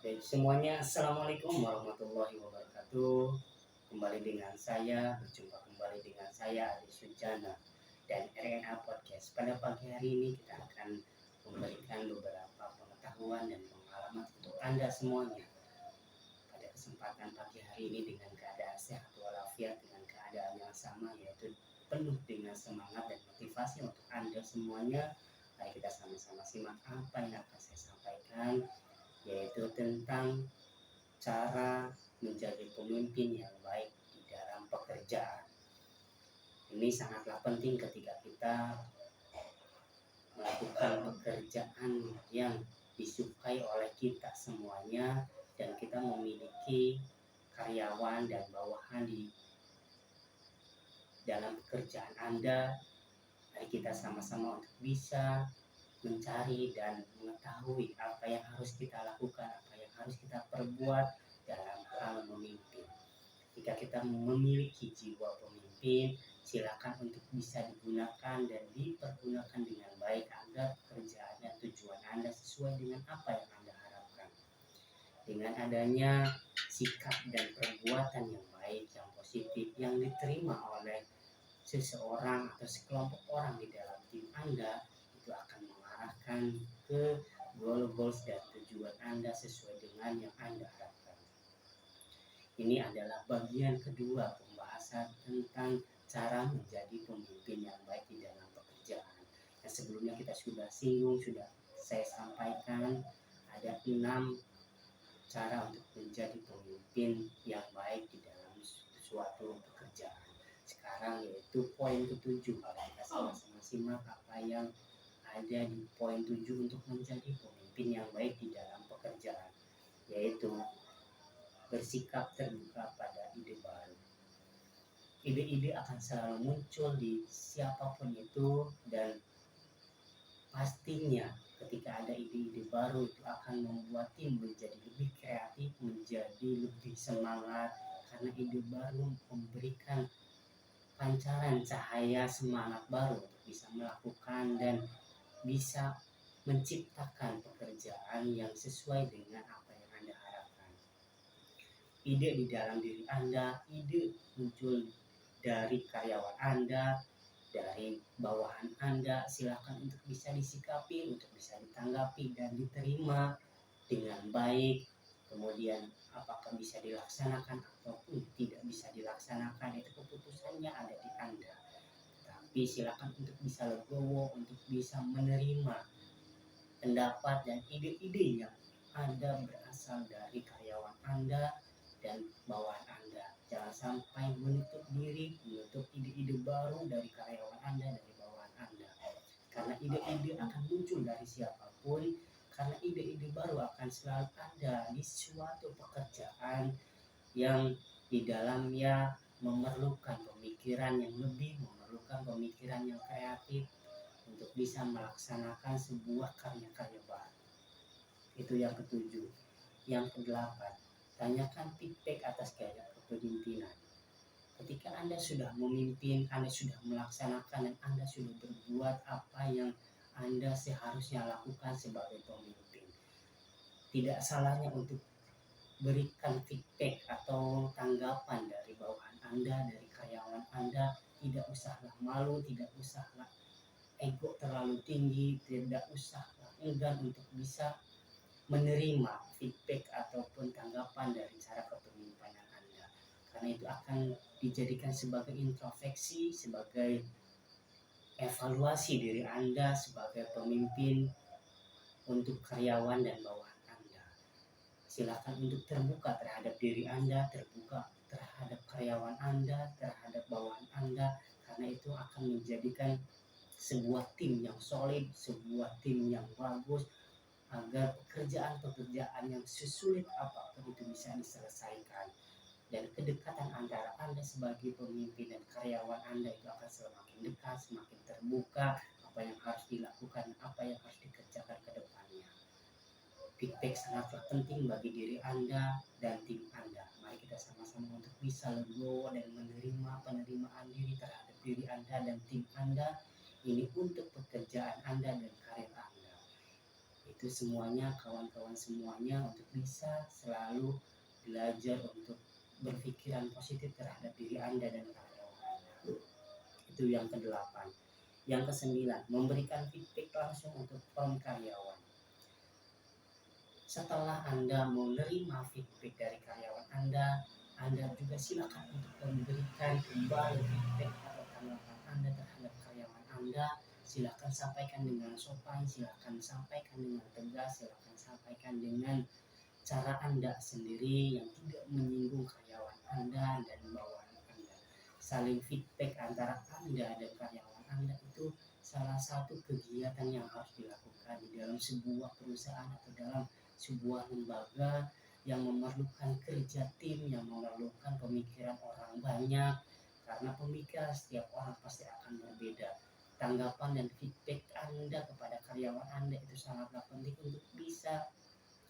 Baik semuanya, Assalamualaikum warahmatullahi wabarakatuh. Kembali dengan saya, berjumpa kembali dengan saya Adi Sujana dan RNA Podcast. Pada pagi hari ini kita akan memberikan beberapa pengetahuan dan pengalaman untuk Anda semuanya. Pada kesempatan pagi hari ini dengan keadaan sehat walafiat, dengan keadaan yang sama, yaitu penuh dengan semangat dan motivasi untuk Anda semuanya. Mari kita sama-sama simak apa yang akan saya sampaikan, yaitu tentang cara menjadi pemimpin yang baik di dalam pekerjaan. Ini sangatlah penting ketika kita melakukan pekerjaan yang disukai oleh kita semuanya dan kita memiliki karyawan dan bawahan di dalam pekerjaan Anda. Mari kita sama-sama untuk bisa mencari dan mengetahui apa yang harus kita lakukan, apa yang harus kita perbuat dalam hal memimpin. Jika kita memiliki jiwa pemimpin, silakan untuk bisa digunakan dan dipergunakan dengan baik agar pekerjaan dan tujuan Anda sesuai dengan apa yang Anda harapkan. Dengan adanya sikap dan perbuatan yang baik, yang positif, yang diterima oleh seseorang atau sekelompok orang di dalam tim Anda, itu akan mengarahkan ke goal-goals dan tujuan Anda sesuai dengan yang Anda harapkan. Ini adalah bagian kedua pembahasan tentang cara menjadi pemimpin yang baik di dalam pekerjaan. Yang sebelumnya kita sudah singgung, sudah saya sampaikan ada 6 cara untuk menjadi pemimpin yang baik di dalam suatu pekerjaan. Sekarang yaitu poin ke-7. Kita sama-sama simak apa yang ada di poin 7 untuk menjadi pemimpin yang baik di dalam pekerjaan, yaitu bersikap terbuka pada ide baru. Ide-ide akan selalu muncul di siapapun itu, dan pastinya ketika ada ide-ide baru itu akan membuat tim menjadi lebih kreatif, menjadi lebih semangat, karena ide baru memberikan pancaran cahaya semangat baru untuk bisa melakukan dan bisa menciptakan pekerjaan yang sesuai dengan apa yang Anda harapkan. Ide di dalam diri Anda, ide muncul dari karyawan Anda, dari bawahan Anda, silakan untuk bisa disikapi, untuk bisa ditanggapi dan diterima dengan baik. Kemudian apakah bisa dilaksanakan ataupun tidak bisa dilaksanakan, itu keputusannya ada di Anda. Tapi silakan untuk bisa legowo, untuk bisa menerima pendapat dan ide-ide yang ada berasal dari karyawan Anda dan bawahan Anda. Jangan sampai menutup diri, menutup ide-ide baru dari karyawan Anda, dari bawahan Anda. Karena ide-ide akan muncul dari siapapun, karena ide-ide baru akan selalu ada di suatu pekerjaan yang di dalamnya memerlukan pemikiran yang lebih, memerlukan pemikiran yang kreatif untuk bisa melaksanakan sebuah karya-karya baru. Itu yang ke-7. Yang ke-8, tanyakan feedback atas gaya kepemimpinan. Ketika Anda sudah memimpin, Anda sudah melaksanakan, dan Anda sudah berbuat apa yang Anda seharusnya lakukan sebagai pemimpin, tidak salahnya untuk berikan feedback atau tanggapan dari bawahan Anda, dari karyawan Anda. Tidak usahlah malu, tidak usahlah ego terlalu tinggi, tidak usahlah enggan untuk bisa menerima feedback ataupun tanggapan dari cara kepemimpinan Anda, karena itu akan dijadikan sebagai introspeksi, sebagai evaluasi diri Anda sebagai pemimpin untuk karyawan dan bawahan Anda. Silakan untuk terbuka terhadap diri Anda, terbuka terhadap karyawan Anda, terhadap bawahan Anda, karena itu akan menjadikan sebuah tim yang solid, sebuah tim yang bagus, agar pekerjaan-pekerjaan yang sesulit apapun itu bisa diselesaikan. Dan kedekatan antara Anda sebagai pemimpin dan karyawan Anda itu akan semakin dekat, semakin terbuka, apa yang harus dilakukan, apa yang harus dikerjakan ke depannya. Feedback sangatlah penting bagi diri Anda dan tim Anda. Mari kita sama-sama untuk bisa legowo dan menerima penerimaan diri terhadap diri Anda dan tim Anda. Ini untuk pekerjaan Anda dan karir Anda. Itu semuanya, kawan-kawan semuanya, untuk bisa selalu belajar untuk berpikiran positif terhadap diri Anda dan karyawan Anda. Itu yang kedelapan. Yang kesembilan, memberikan feedback langsung untuk from karyawan. Setelah Anda menerima feedback dari karyawan Anda juga silakan untuk memberikan kembali feedback atau tanggapan Anda terhadap karyawan Anda. Silakan sampaikan dengan sopan, silakan sampaikan dengan tegas, silakan sampaikan dengan cara Anda sendiri yang tidak menyinggung karyawan Anda dan bawahan Anda. Saling feedback antara Anda dan karyawan Anda itu salah satu kegiatan yang harus dilakukan di dalam sebuah perusahaan atau dalam sebuah lembaga yang memerlukan kerja tim, yang memerlukan pemikiran orang banyak, karena pemikiran setiap orang pasti akan berbeda. Tanggapan dan feedback Anda kepada karyawan Anda itu sangatlah penting untuk bisa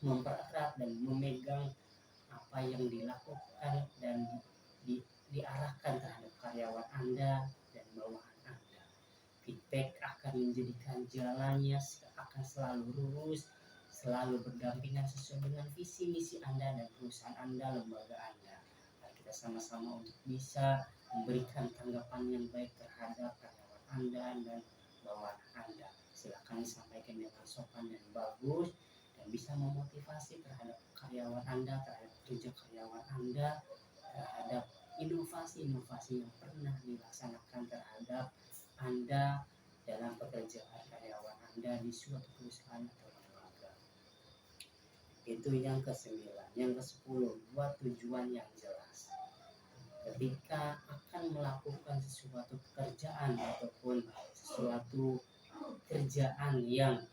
mempererat dan memegang apa yang dilakukan dan diarahkan terhadap karyawan Anda dan bawahan Anda. Feedback akan menjadikan jalannya akan selalu lurus, selalu berdampingan sesuai dengan visi misi Anda dan perusahaan Anda, lembaga Anda. Mari kita sama-sama untuk bisa memberikan tanggapan yang baik terhadap karyawan Anda dan bawahan Anda. Silakan disampaikan dengan sopan dan bagus dan bisa memotivasi terhadap karyawan Anda, terhadap kerja karyawan Anda, terhadap inovasi-inovasi yang pernah dilaksanakan terhadap Anda dalam pekerjaan karyawan Anda di suatu perusahaan atau lembaga. Itu yang ke-9. Yang ke-10, buat tujuan yang jelas. Ketika akan melakukan sesuatu pekerjaan ataupun sesuatu kerjaan yang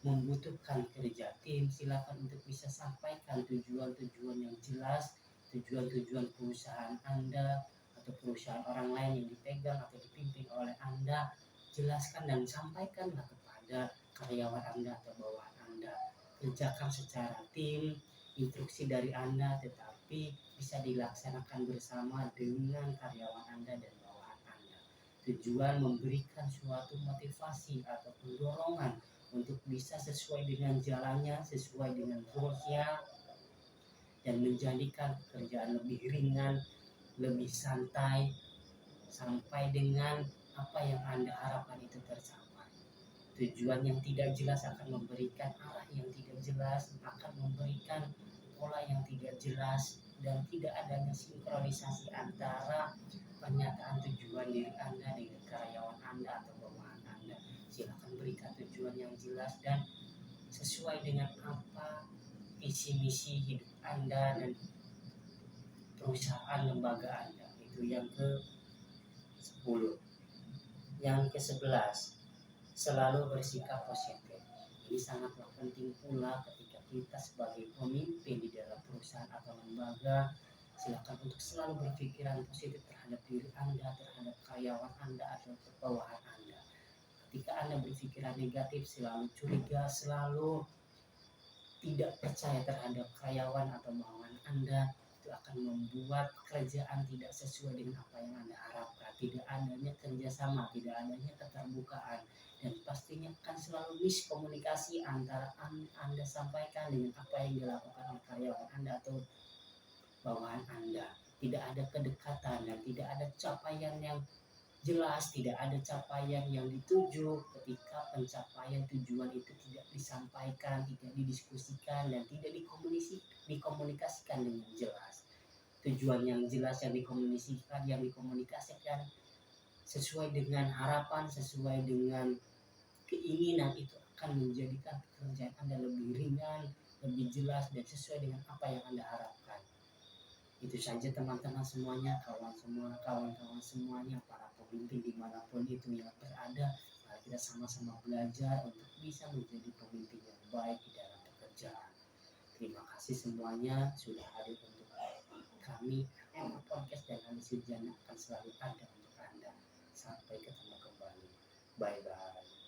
membutuhkan kerja tim, silakan untuk bisa sampaikan tujuan-tujuan yang jelas, tujuan-tujuan perusahaan Anda atau perusahaan orang lain yang dipegang atau dipimpin oleh Anda. Jelaskan dan sampaikanlah kepada karyawan Anda atau bawahan Anda. Kerjakan secara tim, instruksi dari Anda, tetapi bisa dilaksanakan bersama dengan karyawan Anda dan bawahan Anda. Tujuan memberikan suatu motivasi atau dorongan untuk bisa sesuai dengan jalannya, sesuai dengan goalsnya, dan menjadikan pekerjaan lebih ringan, lebih santai, sampai dengan apa yang Anda harapkan itu tercapai. Tujuan yang tidak jelas akan memberikan arah yang tidak jelas, akan memberikan pola yang tidak jelas, dan tidak adanya sinkronisasi antara pernyataan tujuan diri Anda dengan karyawan Anda atau bawahan Anda. Silakan berikan tujuan yang jelas dan sesuai dengan apa visi misi hidup Anda dan perusahaan lembaga Anda. Itu yang ke-10. Yang ke-11, selalu bersikap positif. Ini sangatlah penting pula ketika kita sebagai pemimpin di dalam perusahaan atau lembaga. Silakan untuk selalu berpikiran positif terhadap diri Anda, terhadap karyawan Anda atau bawahan Anda. Ketika Anda berpikiran negatif, selalu curiga, selalu tidak percaya terhadap karyawan atau bawahan Anda, itu akan membuat kerjaan tidak sesuai dengan apa yang Anda harapkan. Tidak adanya kerjasama, tidak adanya keterbukaan, dan pastinya akan selalu miskomunikasi antara Anda sampaikan dengan apa yang dilakukan oleh karyawan Anda atau bawahan Anda. Tidak ada kedekatan dan tidak ada capaian yang jelas, tidak ada capaian yang dituju. Ketika pencapaian tujuan itu tidak disampaikan, tidak didiskusikan, dan tidak dikomunikasikan dengan jelas. Tujuan yang jelas yang dikomunikasikan sesuai dengan harapan, sesuai dengan keinginan, itu akan menjadikan pekerjaan Anda lebih ringan, lebih jelas, dan sesuai dengan apa yang Anda harapkan. Itu saja teman-teman semuanya, kawan-kawan semuanya, para pemimpin dimanapun itu yang berada. Mari kita sama-sama belajar untuk bisa menjadi pemimpin yang baik di dalam pekerjaan. Terima kasih semuanya sudah hadir untuk kami. Podcast dan Andi Sujana akan selalu ada untuk Anda. Sampai ketemu kembali. Bye-bye.